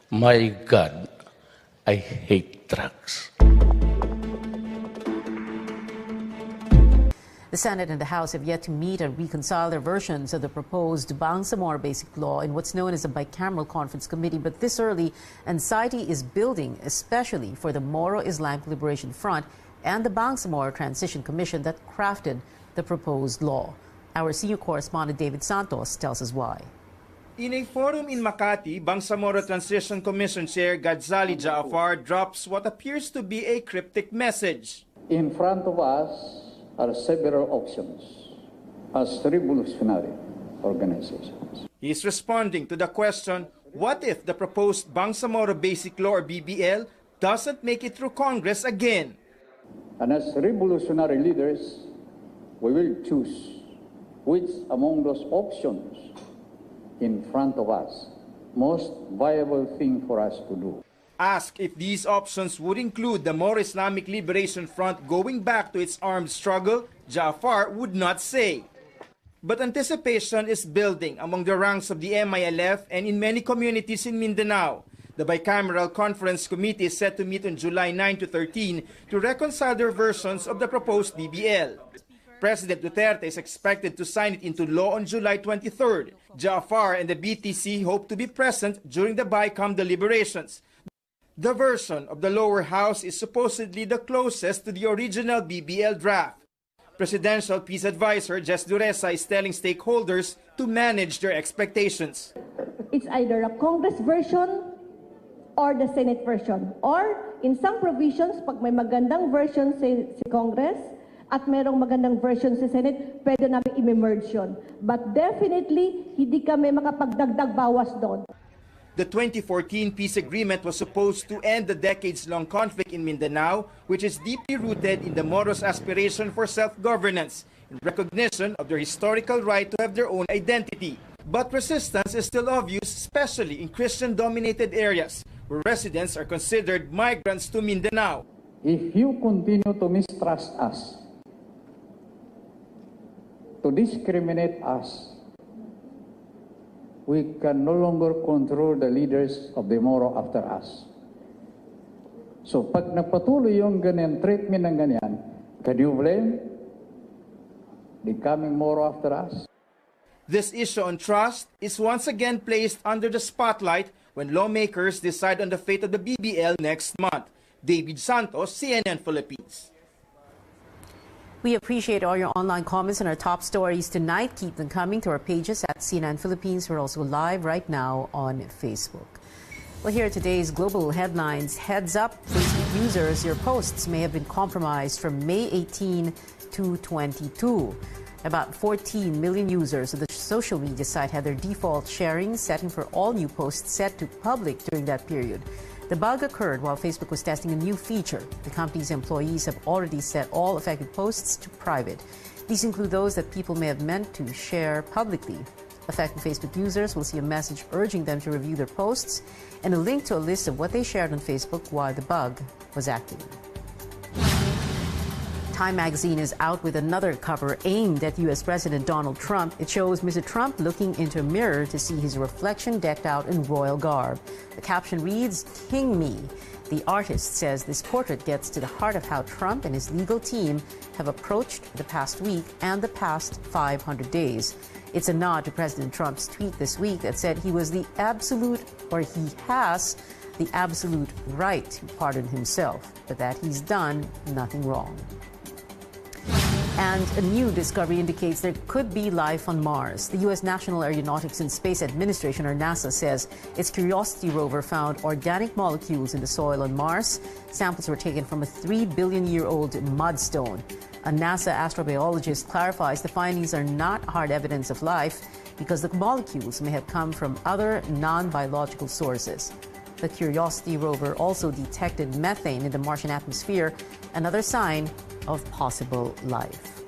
My God, I hate drugs. The Senate and the House have yet to meet and reconcile their versions of the proposed Bangsamoro Basic Law in what's known as a bicameral conference committee. But this early, anxiety is building, especially for the Moro Islamic Liberation Front and the Bangsamoro Transition Commission that crafted the proposed law. Our senior correspondent David Santos tells us why. In a forum in Makati, Bangsamoro Transition Commission Chair Gadzali Jaafar drops what appears to be a cryptic message. In front of us are several options as revolutionary organizations. He is responding to the question, what if the proposed Bangsamoro Basic Law or BBL doesn't make it through Congress again? And as revolutionary leaders, we will choose which among those options in front of us most viable thing for us to do. Asked if these options would include the Moro Islamic Liberation Front going back to its armed struggle, Jaafar would not say. But anticipation is building among the ranks of the MILF and in many communities in Mindanao. The Bicameral Conference Committee is set to meet on July 9 to 13 to reconcile their versions of the proposed BBL. President Duterte is expected to sign it into law on July 23rd. Jaafar and the BTC hope to be present during the BICAM deliberations. The version of the lower house is supposedly the closest to the original BBL draft. Presidential Peace Advisor Jess Dureza is telling stakeholders to manage their expectations. It's either a Congress version or the Senate version. Or in some provisions, pag may magandang version si Congress at mayroong magandang version sa Senate, pwede namin i-merge yun. But definitely, hindi kami makapagdagdag bawas doon. The 2014 peace agreement was supposed to end the decades-long conflict in Mindanao, which is deeply rooted in the Moros' aspiration for self-governance, in recognition of their historical right to have their own identity. But resistance is still obvious, especially in Christian-dominated areas, where residents are considered migrants to Mindanao. If you continue to mistrust us, to discriminate us, we can no longer control the leaders of the Moro after us. So pag nagpatuloy yung ganyan, treatment ng ganyan, can you blame the coming Moro after us? This issue on trust is once again placed under the spotlight when lawmakers decide on the fate of the BBL next month. David Santos, CNN Philippines. We appreciate all your online comments on our top stories tonight. Keep them coming to our pages at CNN Philippines. We're also live right now on Facebook. Well, here are today's global headlines. Heads up, Facebook users, your posts may have been compromised from May 18 to 22. About 14 million users of the social media site had their default sharing setting for all new posts set to public during that period. The bug occurred while Facebook was testing a new feature. The company's employees have already set all affected posts to private. These include those that people may have meant to share publicly. Affected Facebook users will see a message urging them to review their posts and a link to a list of what they shared on Facebook while the bug was active. Time magazine is out with another cover aimed at U.S. President Donald Trump. It shows Mr. Trump looking into a mirror to see his reflection decked out in royal garb. The caption reads, "King Me." The artist says this portrait gets to the heart of how Trump and his legal team have approached the past week and the past 500 days. It's a nod to President Trump's tweet this week that said he was the absolute, or he has the absolute right to pardon himself, but that he's done nothing wrong. And a new discovery indicates there could be life on Mars. The U.S. National Aeronautics and Space Administration, or NASA, says its Curiosity rover found organic molecules in the soil on Mars. Samples were taken from a 3 billion-year-old mudstone. A NASA astrobiologist clarifies the findings are not hard evidence of life because the molecules may have come from other non-biological sources. The Curiosity rover also detected methane in the Martian atmosphere, another sign of possible life.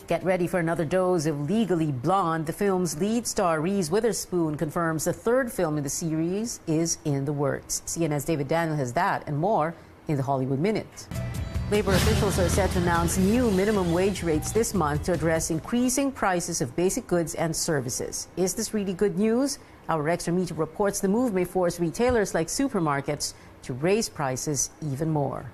Get ready for another dose of Legally Blonde. The film's lead star, Reese Witherspoon, confirms the third film in the series is in the works. CNN's David Daniel has that and more in the Hollywood Minute. Labor officials are set to announce new minimum wage rates this month to address increasing prices of basic goods and services. Is this really good news? Our extra meter reports the move may force retailers like supermarkets to raise prices even more.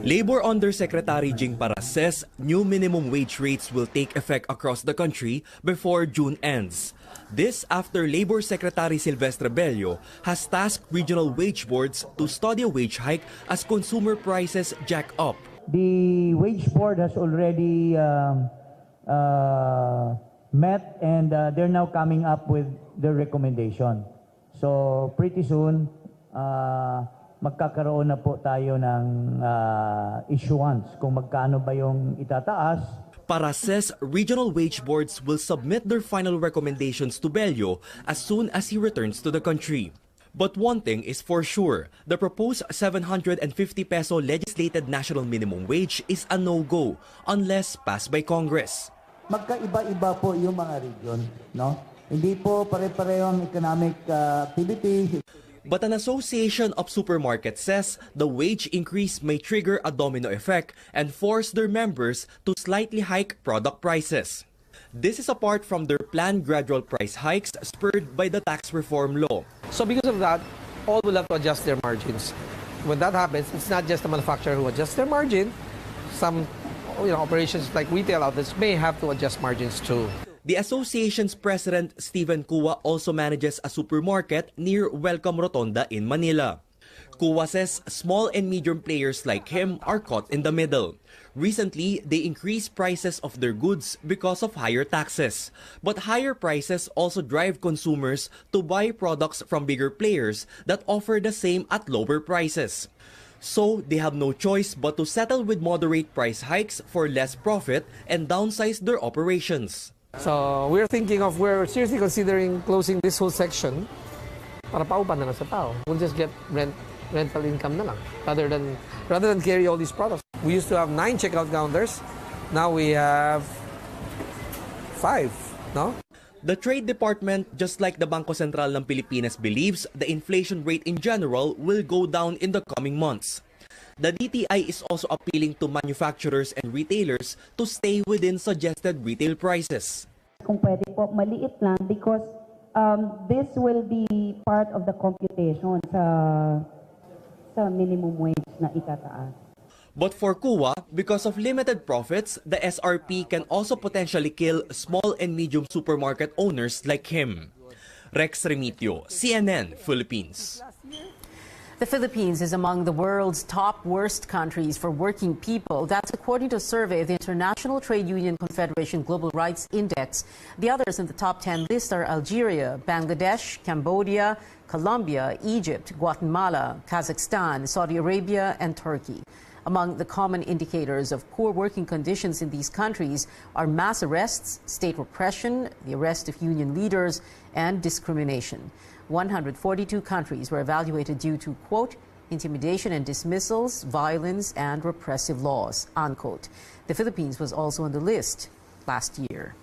Labor Undersecretary Jing Para says new minimum wage rates will take effect across the country before June ends. This after Labor Secretary Silvestre Bello has tasked regional wage boards to study a wage hike as consumer prices jack up. The wage board has already met and they're now coming up with their recommendation. So pretty soon, magkakaroon na po tayo ng issuance kung magkano ba yung itataas. Para says regional wage boards will submit their final recommendations to Bello as soon as he returns to the country. But one thing is for sure, the proposed 750 peso legislated national minimum wage is a no-go unless passed by Congress. Magkaiba-iba po yung mga region, no? Hindi po pare-pareho ang economic activity. But an association of supermarkets says the wage increase may trigger a domino effect and force their members to slightly hike product prices. This is apart from their planned gradual price hikes spurred by the tax reform law. So because of that, all will have to adjust their margins. When that happens, it's not just the manufacturer who adjusts their margin. Some operations like retail outlets may have to adjust margins too. The association's president, Stephen Kua, also manages a supermarket near Welcome Rotonda in Manila. Kua says small and medium players like him are caught in the middle. Recently, they increased prices of their goods because of higher taxes. But higher prices also drive consumers to buy products from bigger players that offer the same at lower prices. So, they have no choice but to settle with moderate price hikes for less profit and downsize their operations. So we're seriously considering closing this whole section para paupan na lang sa tao. We'll just get rental income na lang rather than carry all these products. We used to have 9 checkout counters. Now we have 5, no? The Trade Department, just like the Bangko Sentral ng Pilipinas, believes the inflation rate in general will go down in the coming months. The DTI is also appealing to manufacturers and retailers to stay within suggested retail prices. Kung pwede po, maliit lang because this will be part of the computation sa minimum wage na itataas. But for Kua, because of limited profits, the SRP can also potentially kill small and medium supermarket owners like him. Rex Remitio, CNN, Philippines. The Philippines is among the world's top worst countries for working people. That's according to a survey of the International Trade Union Confederation Global Rights Index. The others in the top 10 list are Algeria, Bangladesh, Cambodia, Colombia, Egypt, Guatemala, Kazakhstan, Saudi Arabia, and Turkey. Among the common indicators of poor working conditions in these countries are mass arrests, state repression, the arrest of union leaders, and discrimination. 142 countries were evaluated due to, quote, intimidation and dismissals, violence, and repressive laws, unquote. The Philippines was also on the list last year.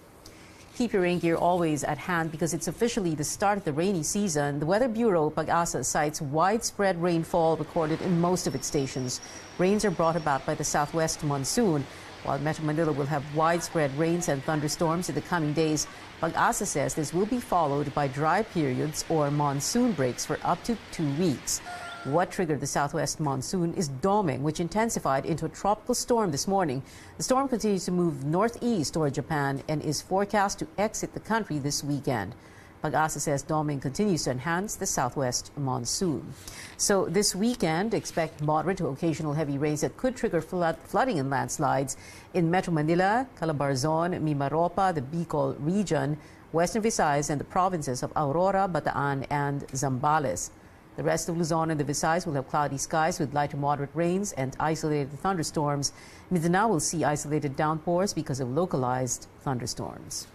Keep your rain gear always at hand because it's officially the start of the rainy season. The Weather Bureau, Pag-asa, cites widespread rainfall recorded in most of its stations. Rains are brought about by the southwest monsoon. While Metro Manila will have widespread rains and thunderstorms in the coming days, Pag-asa says this will be followed by dry periods or monsoon breaks for up to 2 weeks. What triggered the southwest monsoon is Doming, which intensified into a tropical storm this morning. The storm continues to move northeast toward Japan and is forecast to exit the country this weekend. Pag-asa says Doming continues to enhance the southwest monsoon. So this weekend, expect moderate to occasional heavy rains that could trigger flooding and landslides in Metro Manila, Calabarzon, Mimaropa, the Bicol region, Western Visayas, and the provinces of Aurora, Bataan, and Zambales. The rest of Luzon and the Visayas will have cloudy skies with light to moderate rains and isolated thunderstorms. Mindanao will see isolated downpours because of localized thunderstorms.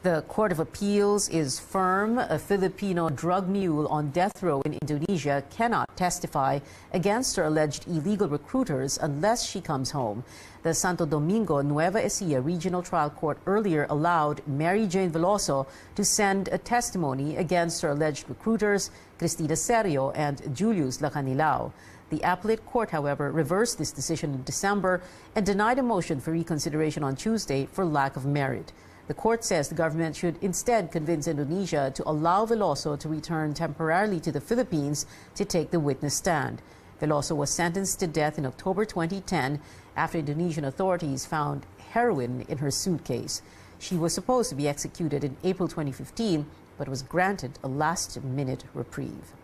The Court of Appeals is firm. A Filipino drug mule on death row in Indonesia cannot testify against her alleged illegal recruiters unless she comes home. The Santo Domingo Nueva Ecija Regional Trial Court earlier allowed Mary Jane Veloso to send a testimony against her alleged recruiters, Cristina Serio and Julius Lacanilao. The appellate court, however, reversed this decision in December and denied a motion for reconsideration on Tuesday for lack of merit. The court says the government should instead convince Indonesia to allow Veloso to return temporarily to the Philippines to take the witness stand. Veloso was sentenced to death in October 2010 after Indonesian authorities found heroin in her suitcase. She was supposed to be executed in April 2015, but was granted a last-minute reprieve.